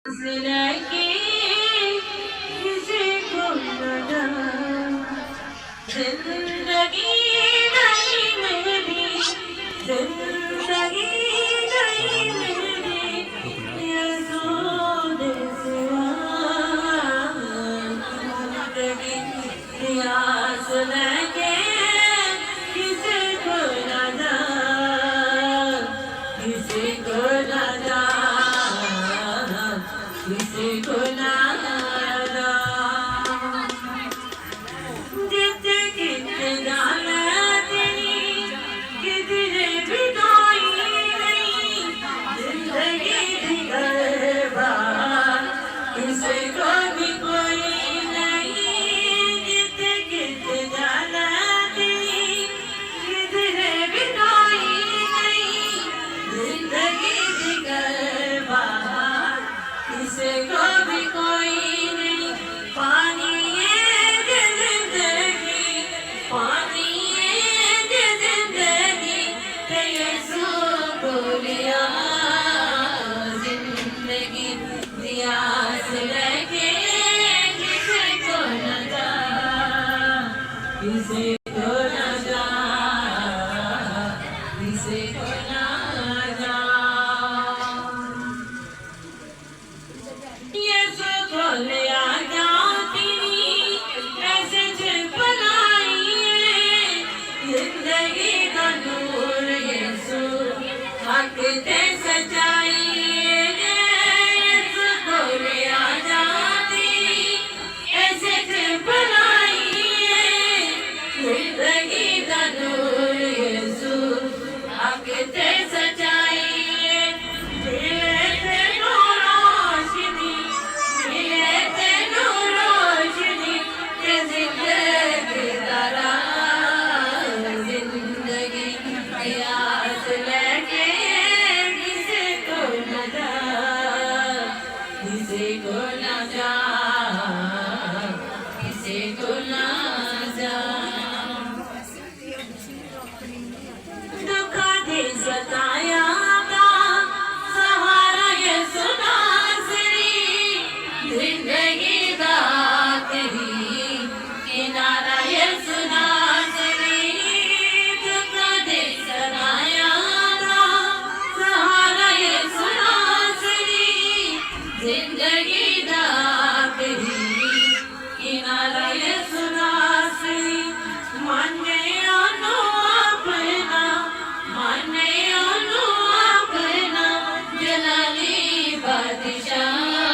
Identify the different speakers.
Speaker 1: जिंदगी किसी को लगा जिंदगी नहीं मेरी जिंदगी नहीं मेरी ये सोने सिवा जिंदगी प्यास लगे किसी को लगा किसी को लगा किसी को ना जितने कितने जाना तेरी कितने भी कोई नहीं जिंदगी भी बर्बाद किसी को भी कोई नहीं जितने कितने जाना तेरी कितने भी कोई नहीं जिंदगी भी बर्बाद किसी को भी कोई नहीं पानी ये जिंदगी पानी ये जिंदगी तेरे बोलिया जिंदगी दिया से लेके किसी को न जा किसी को न जा किसी को न जा ये बोले आ जाती ऐसे बनाई जिंदगी का नूर यीशु हक दे सजाई बोले आ जाती ऐसे बनाई जिंदगी का नूर यीशु हक दे सजाई किसी को ना जा किसी को ना जा दुख दे सताया का सहारा ये सुना सरी जिंदगी का तेरी किनारा ये सुना सरी दुख दे सताया का सहारा ये सुना सरी जिंदगी दा तेरी